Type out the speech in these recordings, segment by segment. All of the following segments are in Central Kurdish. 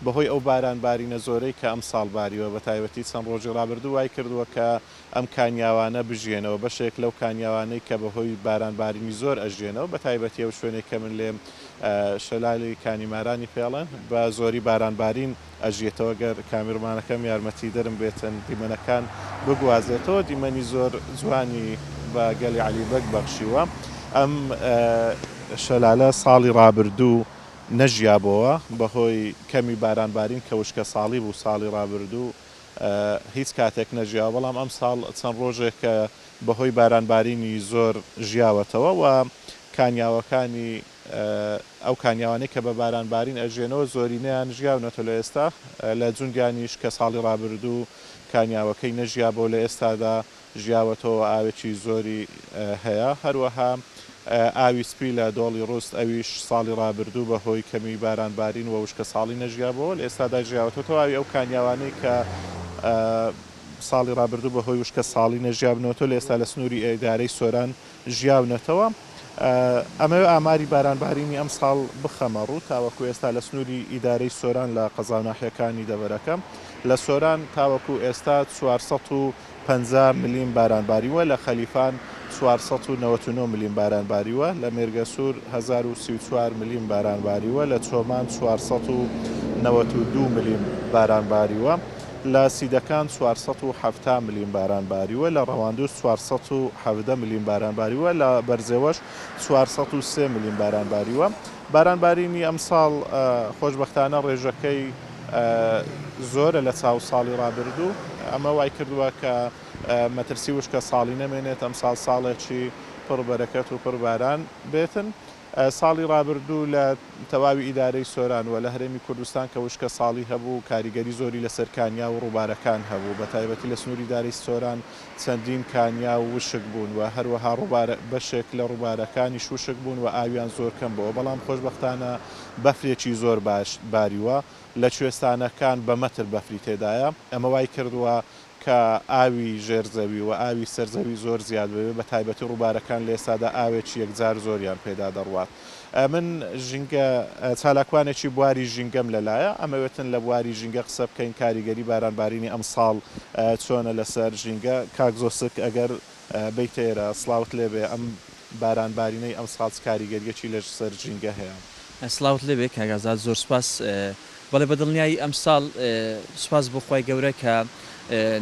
بەهۆی ئەو بارانبارینە زۆرەی کە ئەم ساڵ باریوە بە تایبەتی چەند ڕۆژی ڕابردوو وای کردووە کە ئەم کانیاوانە بژێنەوە بەشێک لەو کانیاوانەی کە بەهۆی بارانبارینی زۆر ئەژێنەوە بە تایبەتی ئەو شوێنێک کە من لێم شەلالی کانیمارانی پێڵێن بە زۆری بارانبارین ئەژێتەوە گەر کامیرمانەکەم یارمەتی دەرم بێتن دیمەنەکان بگوازێتەوە دیمەنی زۆر جوانی بە گەلی عەلیبەگ بەخشیوە. ئەم شەلالە ساڵی ڕابردوو نەژیابەوە بەهۆی کەمی بارانبارین کە وشکە ساڵی بوو ساڵی ڕابردوو هیچ کاتێک نەژیاوە بەڵام ئەم ساڵ چەند ڕۆژێک کە بەهۆی بارانبارینی زۆر ژیاوەتەوە و کانیاوەکانی ئەو کانیاوانەی کە بە بارانبارین ئەژێنەوە زۆرینەیان ژیاونەتە لە ئێستا لە جونگانیش کە ساڵی ڕابردوو کانیاوەکەی نەژیابەوە لە ئێستادا ژیاوەتەوە ئاوێکی زۆری هەیە. هەروەها ئاوی سپی لە دۆڵی ڕوست ئەویش ساڵی ڕابردوو بەهۆی کەمی بارانبارین و وشکە ساڵی نەژیابەوە لە ئێستادا ژیاوەتەوە ئاوی ئەو کانیاوانەی کە ساڵی ڕابردوو بەهۆی وشکە ساڵی نەژیابنەوەتەوە لە ئێستا لە سنووری ئیدارەی سۆران ژیاونەتەوە. ئەمە ئاماری بارانبارینی ئەم ساڵ بخەمە ڕوو تاوەکو ئێستا لە سنووری ئیدارەی سۆران لە قەزاوناحیەکانی دەڤەرەکەم لە سۆران تاوەکو ئێستا 450 ملیم بارانباریوە لە خەلیفان 499 ملیم بارانباریوە لە مێرگەسوور 1034 ملیم بارانباریوە لە چۆمان 492 ملیم بارانباریوە لە سیدەکان 470 ملیم بارانباریوە لە ڕەواندوو 417 ملیم بارانباریوە لە بەرزێوەش 403 ملیم بارانباریوە. بارانبارینی ئەم ساڵ خۆشبەختانە ڕێژەکەی زۆرە لە چاو ساڵی ڕابردوو ئەمە وای کردووە کە مەترسی وشکە ساڵی نەمێنێت ئەم ساڵ ساڵێکی پڕ بەرەکەت و پڕ باران بێتن. ساڵی ڕابردوو لە تەواوی ئیدارەی سۆران و لە هەرێمی کوردستان کە وشکە ساڵی هەبوو کاریگەری زۆری لە سەرکانیا و ڕووبارەکان هەبوو بە تایبەتی لە سنووری ئیدارەی سۆران چەندین کانیا و وشک بوون و هەروەها بەشێک لە ڕووبارەکانیش وشک بوون و ئاویان زۆر کەم بووە بەڵام خۆشبەختانە بەفرێکی زۆر باش باریوە لە کوێستانەکان بە مەتر بەفری تێدایە. ئەمە وای کردووە کە ئاوی ژێرزەوی و ئاوی سەرزەوی زۆر زیاد بێ بە تایبەتی ڕووبارەکان لە ئێستادا ئاوێکی یەکجار زۆریان پێدا دەڕوات. من ژینگە چالاکوانێکی بواری ژینگەم لەلایە ئەمەوێتن لە بواری ژینگە قسە بکەین کاریگەری بارانبارینی ئەم ساڵ چۆنە لەسەر ژینگە. کاک زۆسک ئەگەر بیتێرە سڵاوت لێبێ ئەم بارانبارینەی ئەم ساڵ کاریگەریەکی لەسەر ژینگە هەیە. سڵاوت لێبێ کاگازات زۆر سپاس. بەڵێ بەدڵنیایی ئەم ساڵ سپاس بۆ خوای گەورە کە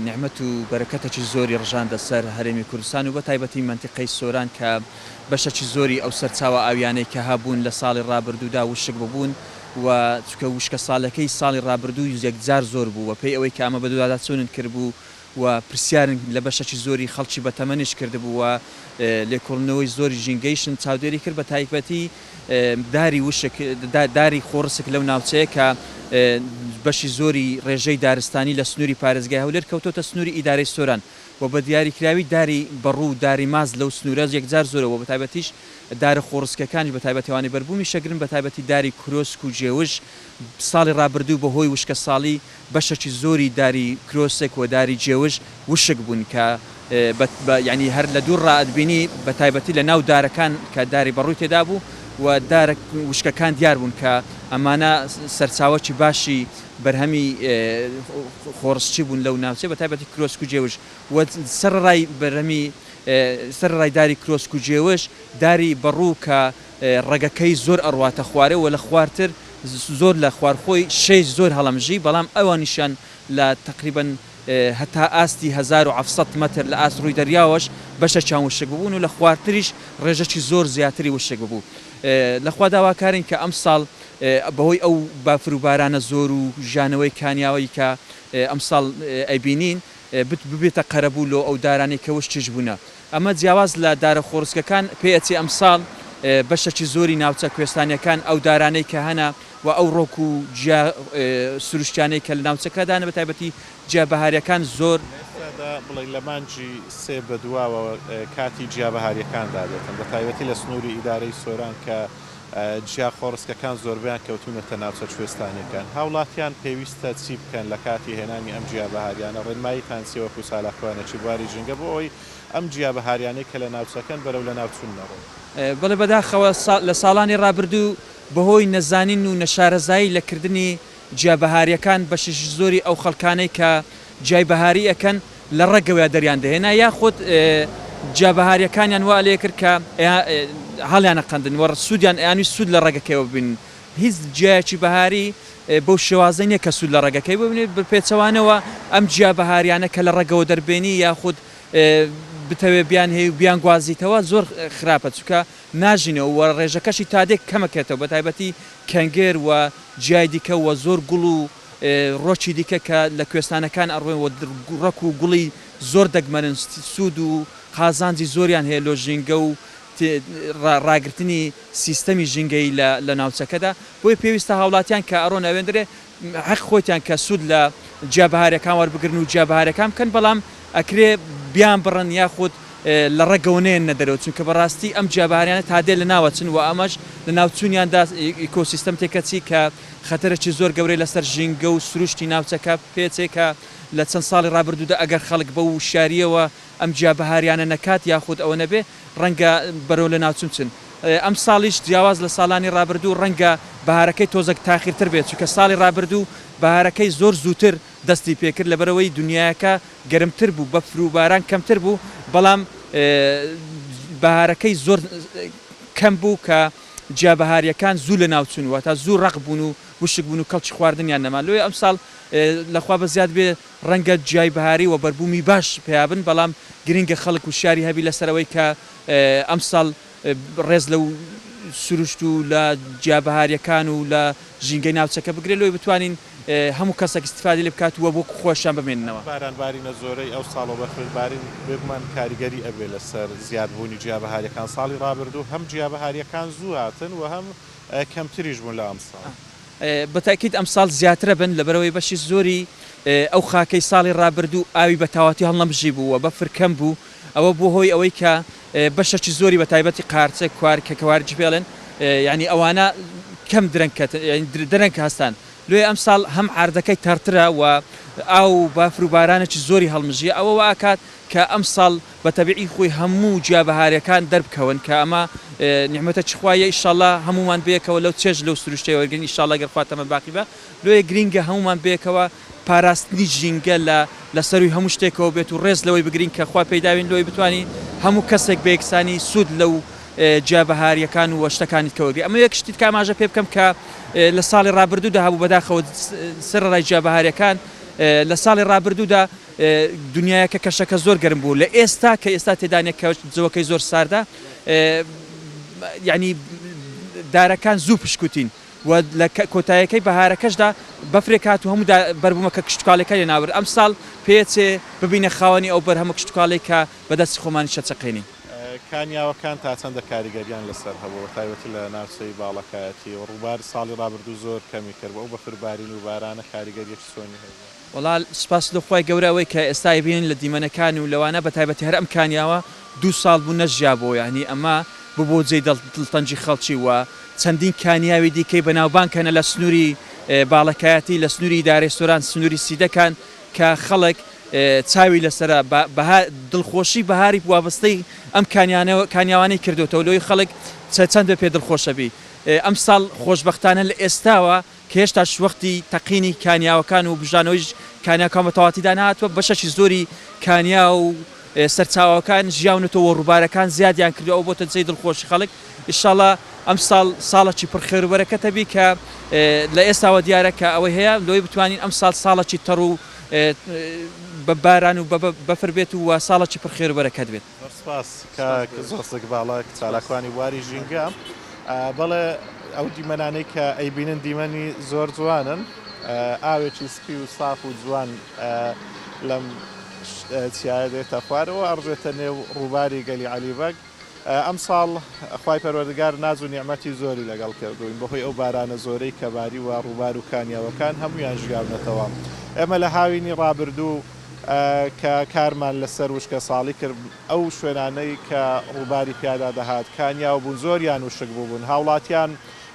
نعمەت و بەرەکەتێکی زۆری ڕژاندە سەر هەرێمی کوردستان و بە تایبەتی منتیقەی سۆران کە بەشێکی زۆری ئەو سەرچاوە ئاویانەی کە هەبوون لە ساڵی ڕابردوودا وشک ببوون و چکە وشکە ساڵەکەی ساڵی ڕابردوو یەکجار زۆر بوو و پێی ئەوەی کە ئەمە بەدووادا چۆنن کردبوو و پرسیارن لە بەشێکی زۆری خەڵکی بەتەمەنیش کردبوو و لێکۆڵنەوەی زۆری ژینگەیشن چاودێری کرد بە تایبەتی داری وشک داری خۆڕسک لەو ناوچەیە کە بەشی زۆری ڕێژەی دارستانی لە سنووری پارێزگای هەولێر کەوتۆتە سنووری ئیدارەی سۆران و بە دیاریکراوی داری بەڕوو داری ماز لەو سنوورە یەکجار زۆرەوە بە تایبەتیش دارە خۆڕسکەکانی بە تایبەتیوانی بەربوومی شەگرن بە تایبەتی داری کرۆسک و جێوش ساڵی ڕابردوو بەهۆی وشکە ساڵی بەشێکی زۆری داری کرۆسێک و داری جێوش وشک بوون کە ینی هەر لە دوور ڕائەتبینی بە تایبەتی لە ناو دارەکان کە داری بەڕووی تێدا بوو و دارە وشکەکان دیار بوون کە ئەمانە سەرچاوەکی باشی بەرهەمی خۆڕسچی بوون لەو ناوچێ بە تایبەتی کرۆسک و جێوش و سەرڕای بەرهەمی سەرڕای داری کرۆسک و جێوش داری بەڕوو کە ڕێگەکەی زۆر ئەڕواتە خوارێ و لە خوارتر زۆر لە خوارخۆی شەی زۆر هەڵەمژی بەڵام ئەوانیشان لە تقریباً هەتا ئاستی 1700 مەتر لە ئاست ڕووی دەریاوەش بەشە چاوم وشک ببوون و لە خواردتریش ڕێژەکی زۆر زیاتری وشک ببوو. لەخوا داواکارین کە ئەم ساڵ بەهۆی ئەو بافروبارانە زۆر و ژانەوەی کانیاوەی کە ئەم ساڵ ئەیبینین ببێتە قەرەبوو ئەو دارانی کە وشتیش بوونە. ئەمە جیاواز لە دارە خۆڕسکەکان پێچی ئەم ساڵ بەشێکی زۆری ناوچە کوێستانیەکان ئەو دارانەی کە هەنا و ئەو ڕۆک و سروشتیانەی کە لە ناوچەکەدانە بە تایبەتی جیابەهاریەکان زۆر بڵێ لە مانجی سێ بەدواوە کاتی جیابەهاریەکاندا دێتن بە تایبەتی لە سنووری ئیدارەی سۆران کە جیا خۆڕسکەکان زۆربیان کەوتونەتە ناوچە کوێستانیەکان هاوڵاتیان پێویستە چی بکەن لە کاتی هێنانی ئەم جیابەهاریانە ڕێنمایی تانسی وەکو سالاکوانێکی بواری ژینگە بۆ ئەوی ئەم جیابەهاریانەی کە لە ناوچەکەن بەرەو لە ناوچوون نەڕۆن. بەڵێ بەداخەوە لە ساڵانی ڕابردوو بەهۆی نەزانین و نەشارەزایی لەکردنی جیابەهاریەکان بەشش زۆری ئەو خەڵکانەی کە جای بەهاری ئەەکەن لە ڕێگەوەیە دەریان دەهێنا یاخود جیابەهاریەکانیان وا لێ کرد کە هەڵیانە قەندن وەڕ سوودیان ئەیانوی سوود لە ڕێگەکەیەوە ببین هیچ جیایکی بەهاری بەو شێوازە نییە کە سوود لە ڕێگەکەی ببینێت بپێچەوانەوە ئەم جیابەهاریانە کە لە ڕێگەوە دەربێنی یاخود بتەوێ بیان هەیە و بیان گوازیتەوە زۆر خراپە چکە ناژینەوە وە ڕێژەکەشی تادێک کەمەکێتەوە بە تایبەتی کەنگێر و جیای دیکە و زۆر گوڵ و ڕۆکی دیکە کە لە کوێستانەکان ئەڕوێن و ڕەک و گوڵی زۆر دەگمەنن سوود و قازانجی زۆریان هەیە لۆ ژینگە و ڕاگررتنی سیستەمی ژینگەی لە ناوچەکەدا بۆی پێویستە هاوڵاتیان کە ئەڕۆن ئەوێندرێ حەق خۆیان کە سوود لە جیابەهاریەکان وەربگرن و جیابەهاریەکان بکەن بەڵام ئەکرێ بیان بڕن یاخود لە ڕێگەونێن نەدەرەوە چونکە بەڕاستی ئەم جیابەهاریانە تادێ لە ناوەچن و ئەمەش لە ناوچوونیاندا ئیکۆسیستەم تێکەچی کە خەتەرێکی زۆر گەورەی لەسەر ژینگە و سروشتی ناوچەکە پێچێکە لە چەند ساڵی ڕابردوودا ئەگەر خەڵک بە و شاریەوە ئەم جیابەهاریانە نەکات یاخود ئەوە نەبێ ڕەنگە بەرەو لە ناوچون چن ئەم ساڵیش جیاواز لە ساڵانی ڕابردوو ڕەنگە بەهارەکەی تۆزێک تاخیرتر بێت چونکە ساڵی ڕابردوو بەهارەکەی زۆر زووتر دەستی پێکرد لەبەرەوەی دنیاەکە گەرمتر بوو بەفر و باران کەمتر بوو بەڵام بەهارەکەی زۆر کەم بوو کە جیابەهاریەکان زوو لە ناوچوونەوە تا زوو ڕق بوون و وشک بوون و کەڵکی خواردنیان نەما لێ ئەم ساڵ لەخوا بە زیاد بێ ڕەنگە جیای بەهاری و بەربوومی باش پیابن بەڵام گرنگە خەڵک و شاری هەبی لەسەرەوەی کە ئەم ساڵ ڕێز لەو سروشت و لە جیابەهاریەکان و لە ژینگەی ناوچەکە بگرێت لۆی بتوانین هەموو کەسێک استفادی لێ بکات وە بۆ خۆشیان بمێننەوە بارانبارینە زۆرەی ئەو ساڵۆ بەفربارین بێمان کاریگەری ئەبێ لەسەر زیادبوونی جیابەهاریەکان ساڵی ڕابردوو هەم جیابەهاریەکان زوو هاتن و هەم کەمتریش بوون لە ئەم ساڵ بەتاکیید ئەم ساڵ زیاترە بن لەبەرەوەی بەشی زۆری ئەو خاکەی ساڵی ڕابردوو ئاوی بە تاواتی هەڵنەبژی بووە بەفر کەم بوو ئەوە بۆ هۆی ئەوەی کە بەشەکی زۆری بە تایبەتی قارچە کوار کە کەوارجی پێڵێن یعنی ئەوانە کەم درەنگ هەستان لێ ئەم ساڵ هەم عاردەکەی تەرترە و ئاو بافر و بارانێکی زۆری هەڵمژیە ئەوە واکات کە ئەم ساڵ بە تەبیعی خۆی هەموو جیابەهاریەکان دەربکەون کە ئەمە نیحمەتە چخوایە ئیشاڵڵا هەمومان بێکەوە لەو چێژ لەو سروشتەی وەرگن ئیشاڵڵا گەر خواتەمە باقی بە لێ گرینگە هەمومان بێکەوە پاراستنی ژینگە لە سەروی هەموو شتێکەوە بێت و ڕێز لەوەی بگرین کە خوا پەیداوین لەوەی بتوانین هەموو کەسێک بە یەکسانی سوود لەو جیابەهاریەکان و وەشتەکانی کەوەگری ئەمە یەک شتیت کاماژە پێ بکەم کە لە ساڵی ڕابردوودا هەبوو بەداخەوە سەرڕای جیابەهاریەکان لە ساڵی ڕابردوودا دنیاەکە کەشەکە زۆر گەرم بوو لە ئێستا کە ئێستا تێدانێک جەوەکەی زۆر ساردا یعنی دارەکان زوو پشکوتین و لە کۆتاییەکەی بەهارەکەشدا بەفرێک هات و هەموو بەربوومەکە کشتتوکالەکە لێ ناور ئەم ساڵ پێچێ ببینە خاوەنی ئەو بەر هەموو کشتتوکالێک کە بەدەستی خۆمانی شەچەقێنی کانیاوەکان تا چەندە کاریگەریان لەسەر هەبوو تایبەتی لە ناوچەی باڵەکایەتی و ڕووبار ساڵی ڕابردوو زۆر کەمی کرد ئەو بەفربارین و بارانە کاریگەریەکی سۆنی هەیە وەڵا سپاس لەخوای گەورەوەی کە ئێستا بین لە دیمەنەکان و لەوانە بە تایبەتی هەر ئەم کانیاوە 2 ساڵ بوو نەژیابەوە یعنی ئەمە ببۆ جێی دڵتەنجی خەڵکی وە چەندین کانیاوی دیکەی بەناوبانکەنە لە سنووری باڵەکایەتی لە سنووری دارێستۆران سنووری سیدەکان کە خەڵک چاوی لەسرە دڵخۆشی بەهاری وابستەی ئەم کانیاوانەی کردوتەوە لۆی خەڵک چەند بە پێ دڵخۆشەبی ئەم ساڵ خۆشببختانە لە ئێستاوە کە هێشتا وەختی تەقینی کانیاوەکان و بژانەوەی کانیاکان بە تەواتیدا نهاتوە بەشەشی زۆری کانیا و سەرچاوەکان ژیاونەتەوە ڕووبارەکان زیادیان کردو ئەو بۆتە جێی دڵخۆشی خەڵک ئینشاڵڵا ئەم ساڵ ساڵێکی پڕخێربەرەکەتە بی کە لە ئێستاوە دیارە کە ئەوەی هەیە لۆی بتوانین ئەم ساڵ ساڵێکی تەڕ و بە باران و بەفر بێت و ساڵێکی پڕخێربەرەکەت بێت سپاس زۆرسک باڵک چالاکوانی واری ژینگە بەڵێ ئەو دیمەنانەی کە ئەیبینن دیمەنی زۆر جوانن ئاوێکی سپی و ساف و جوان لەم چیایە دێتە خوارەوە ئەڕژێتە نێو ڕووباری گەلی عەلیبەگ ئەم ساڵ خوای پەروەردگار ناز و نیعمەتی زۆری لەگەڵ کردوین بەهۆی ئەو بارانە زۆرەی کە باری و ڕووبار و کانیاوەکان هەمویان ژیاونەتەوە ئێمە لە هاوینی ڕابردوو کە کارمان لەسەر وشکە ساڵی کرد ئەو شوێنانەی کە ڕووباری پیادا دەهات کانیا و بوون زۆریان وشک بوون هاوڵاتیان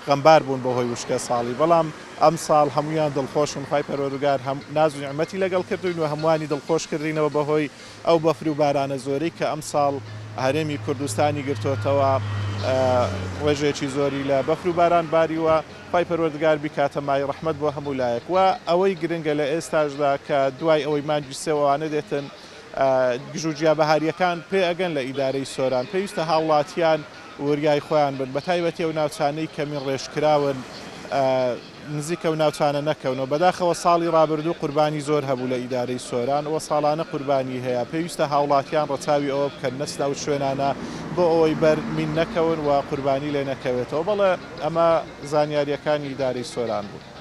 غەمبار بوون بەهۆی وشکە ساڵی بەڵام ئەم ساڵ هەمویان دڵخۆشن خوای پەروەردگار ناز و نیعمەتی لەگەڵ کردوین و هەمووانی دڵخۆش کردینەوە بەهۆی ئەو بەفر و بارانە زۆرەی کە ئەم ساڵ هەرێمی کوردستانی گرتوتەوە ڕێژێکی زۆری لە بەفر و باران باریوە پای پەروەردگار بیکاتە مای ڕەحمەت بۆ هەموو لایەک و ئەوەی گرنگە لە ئێستاشدا کە دوای ئەوەی مانگی سێوانە دێتن گژوجیا بەهاریەکان پێ ئەگەن لە ئیدارەی سۆران پێویستە هاوڵاتیان وریای خۆیان بن بە تایبەتی ئەو ناوچانەی کەمی ڕێژکراون نزیکە و ناوچانە نەکەونەوە بەداخەوە ساڵی ڕابردوو قوربانی زۆر هەبوو لە ئیدارەی سۆران و ساڵانە قوربانی هەیە پێویستە هاوڵاتیان ڕەچاوی ئەوە بکەن نەسنا و شوێنانە بۆ ئەوەی بەرمین نەکەون و قوربانی لێ نەکەوێتەوە بەڵێ ئەمە زانیاریەکانی ئیدارەی سۆران بوو.